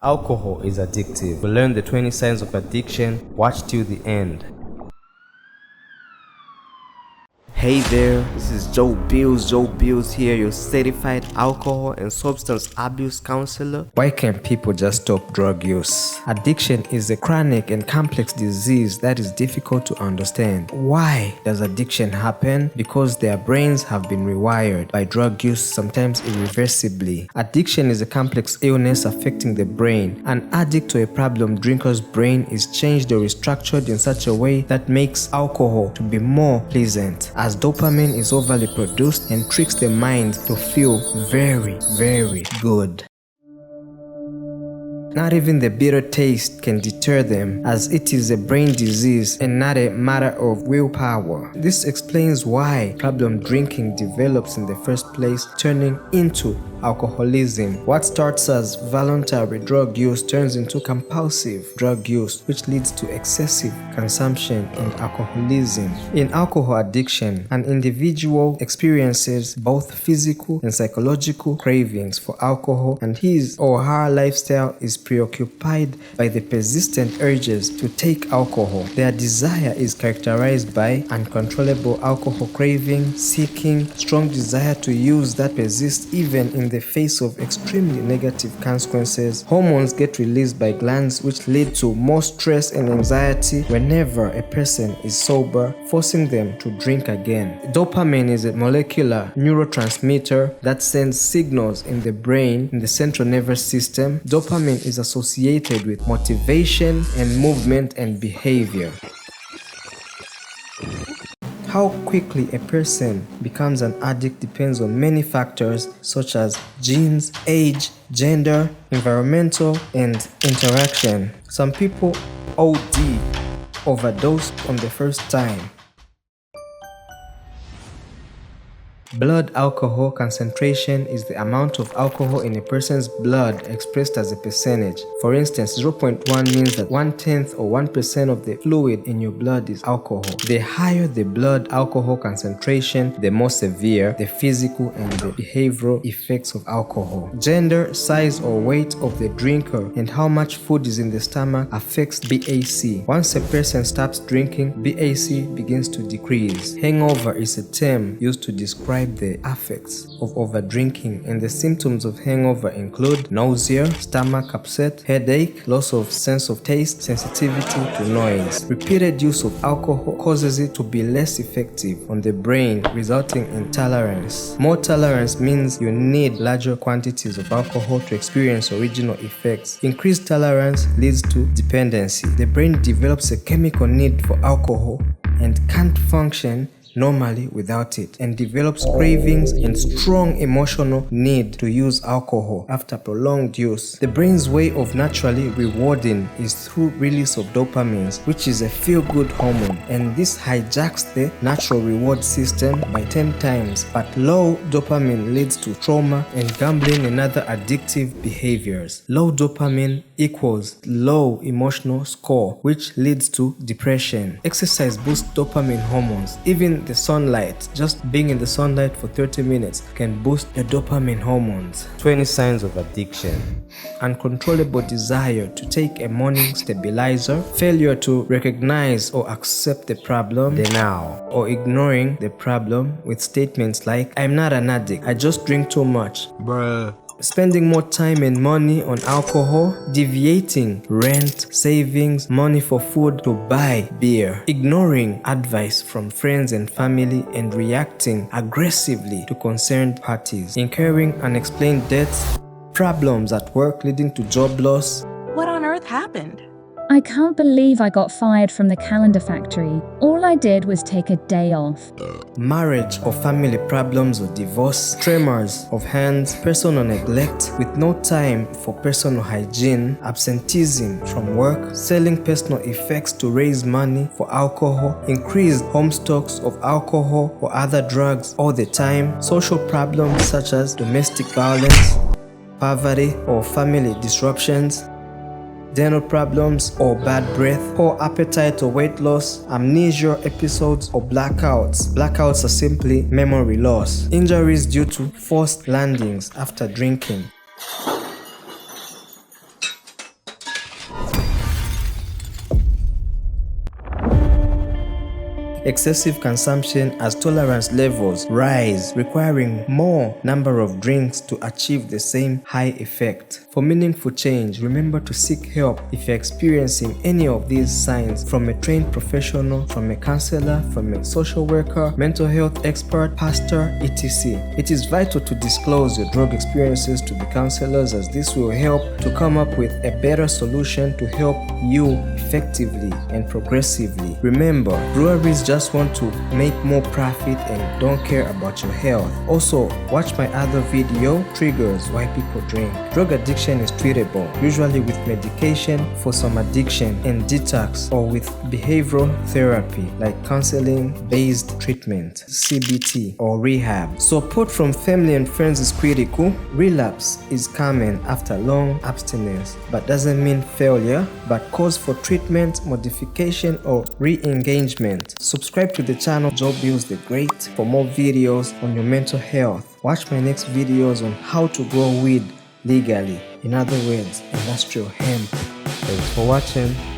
Alcohol is addictive. To learn the 20 signs of addiction, watch till the end. Hey there, this is Joe Bills here, your certified alcohol and substance abuse counselor. Why can't people just stop drug use? Addiction is a chronic and complex disease that is difficult to understand. Why does addiction happen? Because their brains have been rewired by drug use, sometimes irreversibly. Addiction is a complex illness affecting the brain. An addict to a problem drinker's brain is changed or restructured in such a way that makes alcohol to be more pleasant, as dopamine is overly produced and tricks the mind to feel very, very good. Not even the bitter taste can deter them, as it is a brain disease and not a matter of willpower. This explains why problem drinking develops in the first place, turning into alcoholism. What starts as voluntary drug use turns into compulsive drug use, which leads to excessive consumption and alcoholism. In alcohol addiction, an individual experiences both physical and psychological cravings for alcohol, and his or her lifestyle is preoccupied by the persistent urges to take alcohol. Their desire is characterized by uncontrollable alcohol craving, seeking, strong desire to use that persists even in the face of extremely negative consequences. Hormones get released by glands, which lead to more stress and anxiety whenever a person is sober, forcing them to drink again. Dopamine is a molecular neurotransmitter that sends signals in the brain in the central nervous system. Dopamine is associated with motivation and movement and behavior. How quickly a person becomes an addict depends on many factors such as genes, age, gender, environmental, and interaction. Some people OD, overdose on the first time. Blood alcohol concentration is the amount of alcohol in a person's blood expressed as a percentage. For instance, 0.1 means that 1/10 or 1% of the fluid in your blood is alcohol. The higher the blood alcohol concentration, the more severe the physical and the behavioral effects of alcohol. Gender, size or weight of the drinker, and how much food is in the stomach affects BAC. Once a person stops drinking, BAC begins to decrease. Hangover is a term used to describe the effects of overdrinking, and the symptoms of hangover include nausea, stomach upset, headache, loss of sense of taste, sensitivity to noise. Repeated use of alcohol causes it to be less effective on the brain, resulting in tolerance. More tolerance means you need larger quantities of alcohol to experience original effects. Increased tolerance leads to dependency. The brain develops a chemical need for alcohol and can't function normally without it, and develops cravings and strong emotional need to use alcohol after prolonged use. The brain's way of naturally rewarding is through release of dopamine, which is a feel-good hormone, and this hijacks the natural reward system by 10 times. But low dopamine leads to trauma and gambling and other addictive behaviors. Low dopamine equals low emotional score, which leads to depression. Exercise boosts dopamine hormones. Even the sunlight, just being in the sunlight for 30 minutes can boost your dopamine hormones. 20 signs of addiction. Uncontrollable desire to take a morning stabilizer, failure to recognize or accept the problem, Denial, or ignoring the problem with statements like, "I'm not an addict, I just drink too much." bruh. Spending more time and money on alcohol, deviating rent, savings, money for food to buy beer, ignoring advice from friends and family, and reacting aggressively to concerned parties, incurring unexplained debts, problems at work leading to job loss. What on earth happened? I can't believe I got fired from the calendar factory. All I did was take a day off. Marriage or family problems or divorce, tremors of hands, personal neglect with no time for personal hygiene, absenteeism from work, selling personal effects to raise money for alcohol, increased home stocks of alcohol or other drugs all the time, social problems such as domestic violence, poverty or family disruptions, dental problems or bad breath, poor appetite or weight loss, amnesia episodes or blackouts. Blackouts are simply memory loss. Injuries due to forced landings after drinking. excessive consumption as tolerance levels rise, requiring more number of drinks to achieve the same high effect. For meaningful change, remember to seek help if you're experiencing any of these signs from a trained professional, from a counselor, from a social worker, mental health expert, pastor, etc. It is vital to disclose your drug experiences to the counselors, as this will help to come up with a better solution to help you effectively and progressively. Remember, breweries just want to make more profit and don't care about your health. Also, watch my other video, Triggers Why People Drink. Drug addiction is treatable, usually with medication for some addiction and detox, or with behavioral therapy like counseling-based treatment, CBT, or rehab. Support from family and friends is critical. Relapse is common after long abstinence, but doesn't mean failure, but cause for treatment, modification, or re-engagement. Subscribe to the channel Joe Bills the Great for more videos on your mental health. Watch my next videos on how to grow weed legally. In other words, industrial hemp. Thanks for watching.